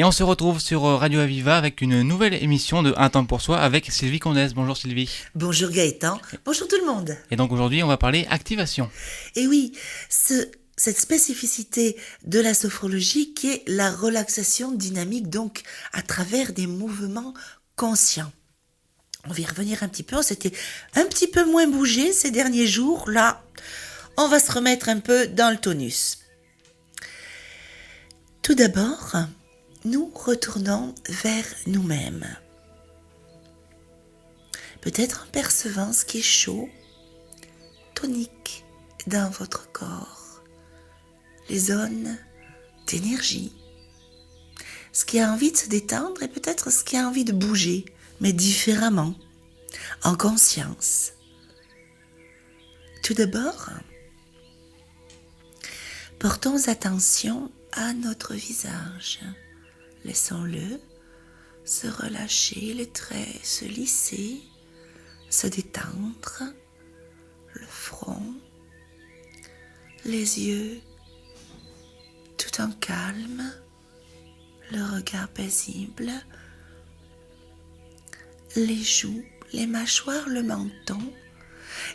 Et on se retrouve sur Radio Aviva avec une nouvelle émission de Un temps pour soi avec Sylvie Condès. Bonjour Sylvie. Bonjour Gaëtan, bonjour tout le monde. Et donc aujourd'hui on va parler activation. Et oui, cette spécificité de la sophrologie qui est la relaxation dynamique, donc à travers des mouvements conscients. On va y revenir un petit peu, on s'était un petit peu moins bougé ces derniers jours. Là, on va se remettre un peu dans le tonus. Tout d'abord, nous retournons vers nous-mêmes. Peut-être en percevant ce qui est chaud, tonique dans votre corps, les zones d'énergie, ce qui a envie de se détendre et peut-être ce qui a envie de bouger, mais différemment, en conscience. Tout d'abord, portons attention à notre visage. Laissons-le se relâcher, les traits se lisser, se détendre, le front, les yeux tout en calme, le regard paisible, les joues, les mâchoires, le menton.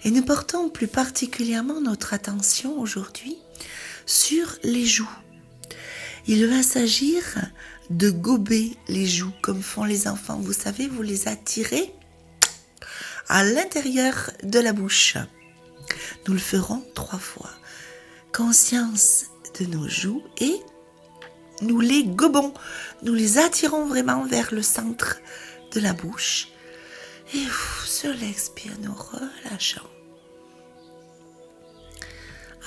Et nous portons plus particulièrement notre attention aujourd'hui sur les joues. Il va s'agir de gober les joues comme font les enfants. Vous savez, vous les attirez à l'intérieur de la bouche. Nous le ferons 3 fois. Conscience de nos joues et nous les gobons. Nous les attirons vraiment vers le centre de la bouche. Et sur l'expire, nous relâchons.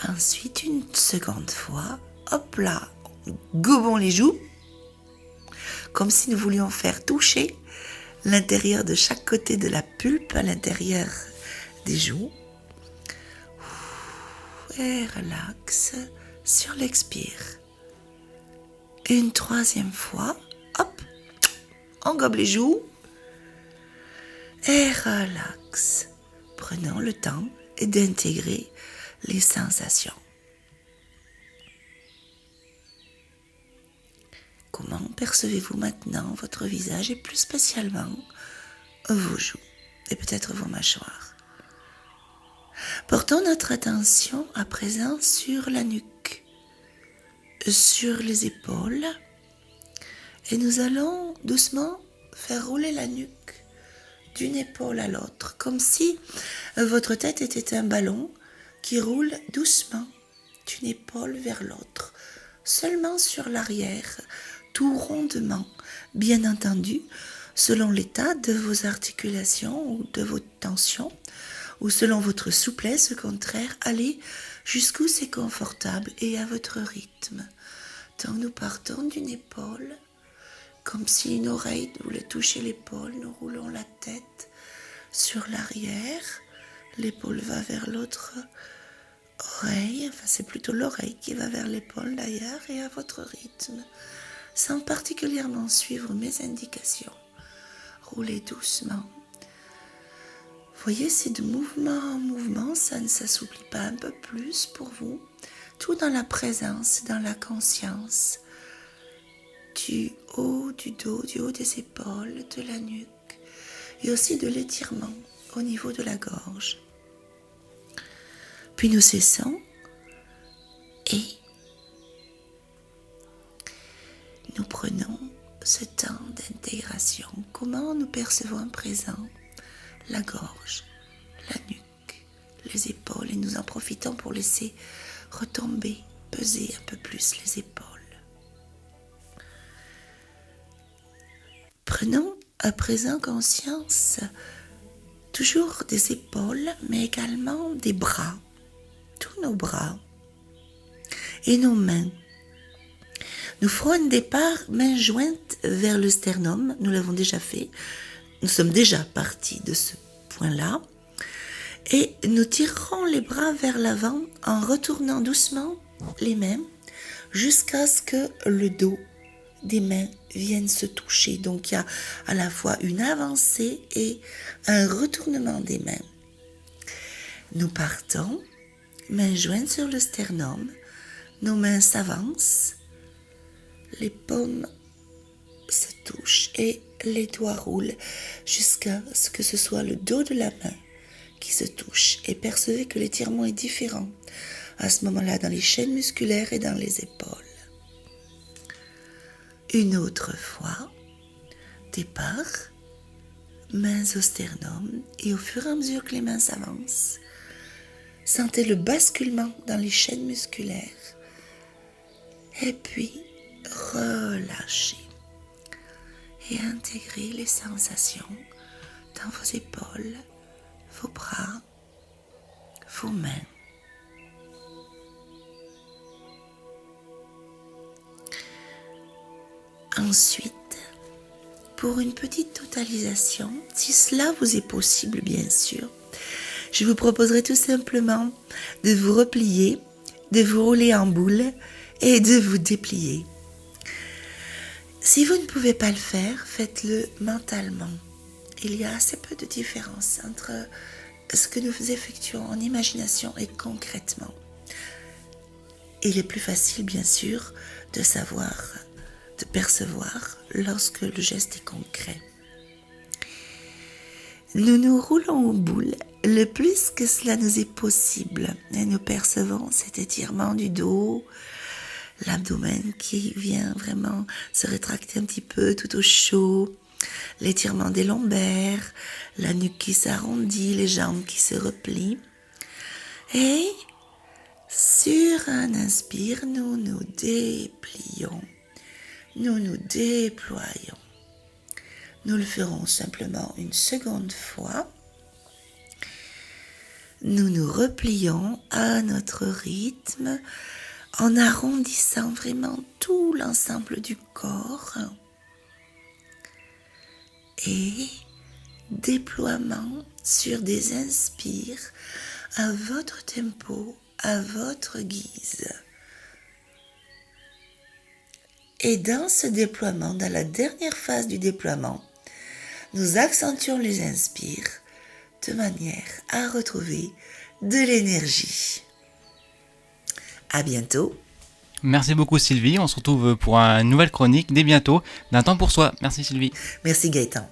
Ensuite, une seconde fois, hop là, gobons les joues, comme si nous voulions faire toucher l'intérieur de chaque côté de la pulpe à l'intérieur des joues. Et relax sur l'expire. Une 3e fois, hop, on gobe les joues et relax. Prenons le temps d'intégrer les sensations. Comment percevez-vous maintenant votre visage et plus spécialement vos joues et peut-être vos mâchoires? Portons notre attention à présent sur la nuque, sur les épaules et nous allons doucement faire rouler la nuque d'une épaule à l'autre, comme si votre tête était un ballon qui roule doucement d'une épaule vers l'autre, seulement sur l'arrière, tout rondement, bien entendu, selon l'état de vos articulations ou de vos tensions, ou selon votre souplesse, au contraire, allez jusqu'où c'est confortable et à votre rythme. Tant nous partons d'une épaule, comme si une oreille voulait toucher l'épaule, nous roulons la tête sur l'arrière, l'épaule va vers l'autre oreille, enfin c'est plutôt l'oreille qui va vers l'épaule d'ailleurs, et à votre rythme, sans particulièrement suivre mes indications. Roulez doucement. Voyez si de mouvement en mouvement, ça ne s'assouplit pas un peu plus pour vous, tout dans la présence, dans la conscience, du haut du dos, du haut des épaules, de la nuque, et aussi de l'étirement au niveau de la gorge. Puis nous cessons et nous prenons ce temps d'intégration. Comment nous percevons à présent la gorge, la nuque, les épaules, et nous en profitons pour laisser retomber, peser un peu plus les épaules. Prenons à présent conscience toujours des épaules, mais également des bras, tous nos bras et nos mains. Nous ferons un départ main jointe vers le sternum, nous l'avons déjà fait, nous sommes déjà partis de ce point-là, et nous tirerons les bras vers l'avant en retournant doucement les mains jusqu'à ce que le dos des mains viennent se toucher. Donc il y a à la fois une avancée et un retournement des mains. Nous partons, mains jointes sur le sternum, nos mains s'avancent, les paumes touche et les doigts roulent jusqu'à ce que ce soit le dos de la main qui se touche. Et percevez que l'étirement est différent à ce moment-là dans les chaînes musculaires et dans les épaules. Une autre fois, départ, mains au sternum et au fur et à mesure que les mains s'avancent, sentez le basculement dans les chaînes musculaires et puis relâchez et intégrez les sensations dans vos épaules, vos bras, vos mains. Ensuite, pour une petite totalisation, si cela vous est possible bien sûr, je vous proposerai tout simplement de vous replier, de vous rouler en boule et de vous déplier. Si vous ne pouvez pas le faire, faites-le mentalement. Il y a assez peu de différence entre ce que nous effectuons en imagination et concrètement. Il est plus facile, bien sûr, de savoir, de percevoir lorsque le geste est concret. Nous nous roulons en boule le plus que cela nous est possible et nous percevons cet étirement du dos, l'abdomen qui vient vraiment se rétracter un petit peu tout au chaud, l'étirement des lombaires, la nuque qui s'arrondit, les jambes qui se replient. Et sur un inspire, nous nous déplions, nous nous déployons. Nous le ferons simplement une seconde fois. Nous nous replions à notre rythme en arrondissant vraiment tout l'ensemble du corps. Et déploiement sur des inspires à votre tempo, à votre guise. Et dans ce déploiement, dans la dernière phase du déploiement, nous accentuons les inspires de manière à retrouver de l'énergie. À bientôt. Merci beaucoup Sylvie, on se retrouve pour une nouvelle chronique dès bientôt d'un temps pour soi. Merci Sylvie. Merci Gaëtan.